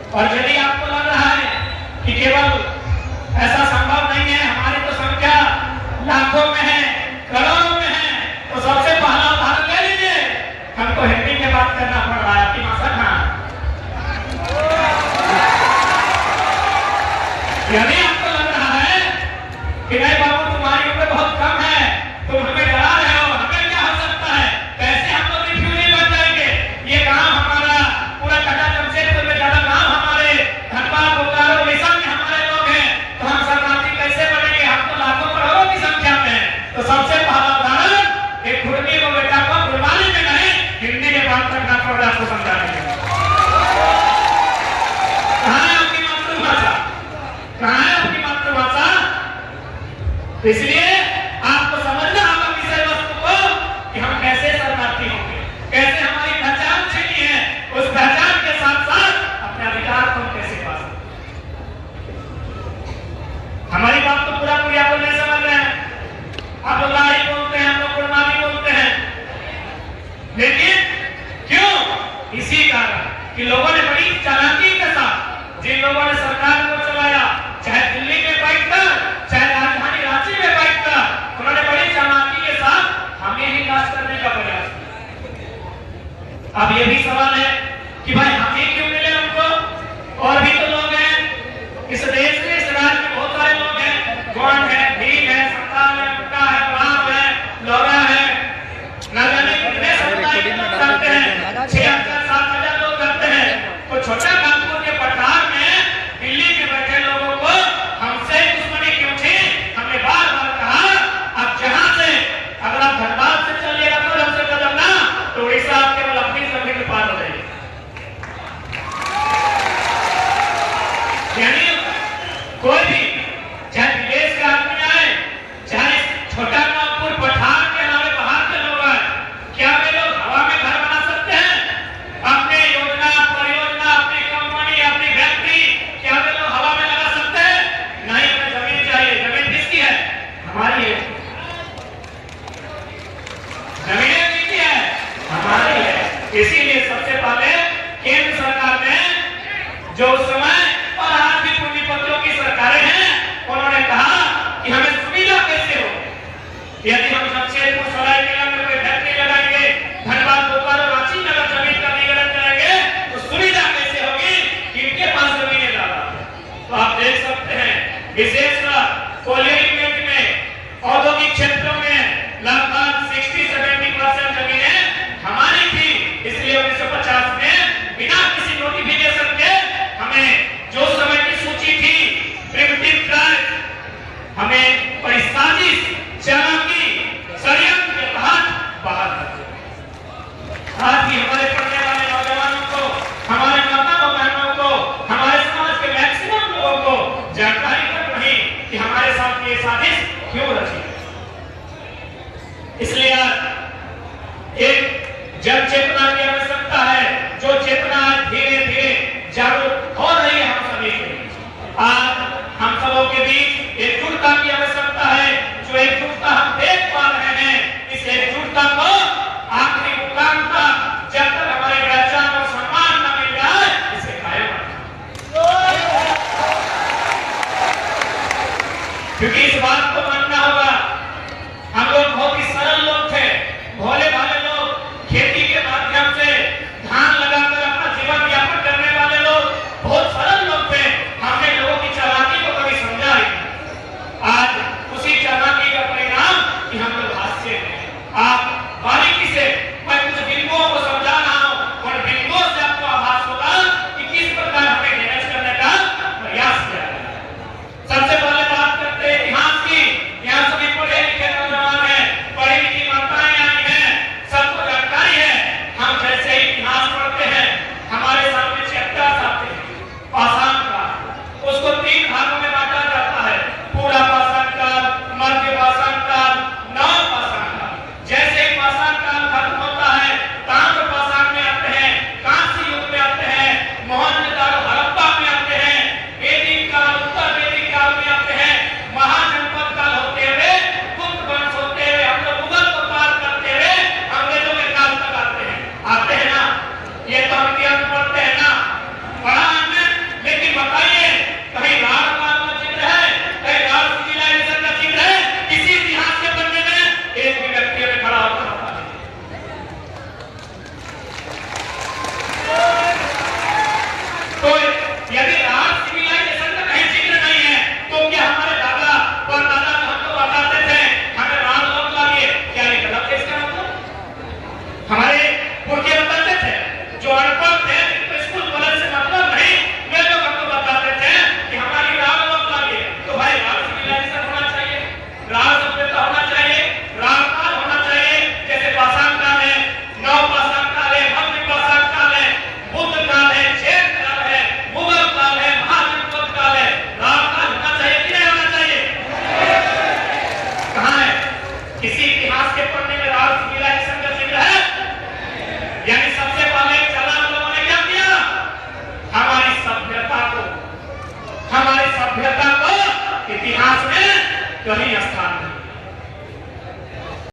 और यदि आपको लग रहा है कि केवल ऐसा संभव नहीं है, हमारी तो संख्या लाखों में है, करोड़ों में है, तो सबसे पहला उदाहरण ले लीजिए। हमको हिंदी में बात करना पड़ रहा है, आपकी भाषा कहाँ? यदि आपको लग रहा है कि नहीं बाबू तुम्हारी उम्र बहुत कम है, तुम हमें डरा रहे हो, हमें क्या हो सकता है, कैसे हम लोग रिफ्यूजी बन जाएंगे, ये गांव हमारा पूरा कटा जमशेदपुर में ज्यादा गांव हमारे धनबाद बोकारो उड़ीसा में हमारे लोग हैं, तो हम शरणार्थी कैसे बनेंगे, हम तो लाखों करोड़ों की संख्या में हैं। तो सबसे पहला उदाहरण एक खुरमी को बेटा को गुरबानी में नहीं हिंदी में बात करना पड़ रहा आपको समझाने के। कहाँ है आपकी मातृभाषा, कहाँ है आपकी मातृभाषा? इसलिए आपको समझना होगा विषय वस्तु को कि हम कैसे शरणार्थी होंगे, कैसे हमारी पहचान छिनी है, उस पहचान के साथ साथ अपने अधिकार को कैसे पा सकते। हमारी बात तो पूरा पूरी आप नहीं समझ रहे हैं, आप लोग लाड़ी बोलते हैं, हम लोग गुरबानी बोलते हैं, लेकिन क्यों? इसी कारण कि लोगों ने बड़ी चालाकी के साथ, जिन लोगों ने सरकार को चलाया, चाहे दिल्ली में बैठकर, चाहे राजधानी रांची में बैठकर, उन्होंने बड़ी चालाकी के साथ हमें ही नाश करने का प्रयास किया। अब ये भी सवाल है कि भाई हम ही क्यों मिले हमको, और भी तो लोग हैं इस देश में, इस राज्य में बहुत सारे लोग हैं, गौंड है, भील है, संताल है, मुंडा है, ब्राह्मण है, लोरा है, न जाने कितने समुदाय के लोग करते हैं, 6,000-7,000 लोग करते हैं। तो छोटा कानपुर के पठार में दिल्ली में बैठे लोगों को हमसे दुश्मनी क्यों थी? हमने बार बार कहा अब जहां से अगर आप धनबाद से चलिएगा तो हमसे कदम ना, तो उड़ीसा आप केवल अपनी जमीन में पार हो जाएगी। यानी कोई भी चाहे विदेश के आदमी आए, चाहे छोटा कानपुर पठार के अलावा बाहर के लोग आए, क्या वे लोग हवा में घर बना सकते हैं? अपने योजना, परियोजना, अपनी कंपनी, अपनी फैक्ट्री, क्या वे लोग हवा में लगा सकते हैं? नहीं, हमें जमीन चाहिए। जमीन किसकी है? हमारी है। जमीनें किसकी है? हमारी है। इसीलिए सबसे पहले केंद्र सरकार ने, जो उस समय और आज भी पूंजीपतियों की सरकारें हैं, उन्होंने कहा कि हमें सुविधा कैसे हो, यदि हम जमशेदपुर सरायकेला में कोई फैक्ट्री लगाएंगे, धनबाद बोकारो रांची में अगर जमीन का अधिग्रहण करेंगे, तो सुविधा कैसे होगी कि इनके पास जमीनें ज्यादा। तो आप देख सकते हैं विशेषकर कोयले में, औद्योगिक क्षेत्रों में लगभग 60-70% जमीनें हमारी थी। इसलिए 1950 में बिना किसी नोटिफिकेशन के हमें जो समय की सूची थी, प्रिमिटिव ट्राइब, हमें बड़ी साजिश, चालाकी, षड्यंत्र के तहत बाहर कर दिया। आज भी हमारे पढ़ने वाले नौजवानों को, हमारे माता बहनों को, हमारे समाज के मैक्सिमम लोगों को जानकारी तक नहीं कि हमारे साथ ये साजिश क्यों रची। इसलिए आज एक जन चेतना की आवश्यकता है, जो चेतना धीरे धीरे जागरूक हो रही है हम सभी के बीच। आज हम सबों के बीच एकजुटता की आवश्यकता है, जो एकजुटता हम देख पा रहे हैं, इस एकजुटता को आखिरी मुकाम तक जब तक हमारी पहचान और सम्मान न मिल जाए, इसे कायम रखना। क्योंकि इस बात को मानना होगा, हम लोग बहुत ही सरल लोग थे, भोले भाले लोग, खेती के माध्यम से धान लगाकर अपना जीवन यापन करने वाले लोग, बहुत सरल लोग थे। हमने लोगों की चालाकी को कभी समझा ही नहीं। आज उसी चालाकी का परिणाम कि हम लोग हास्य में, आप इतिहास के पढ़ने में राष्ट्र मिला, संघर्ष मिला है,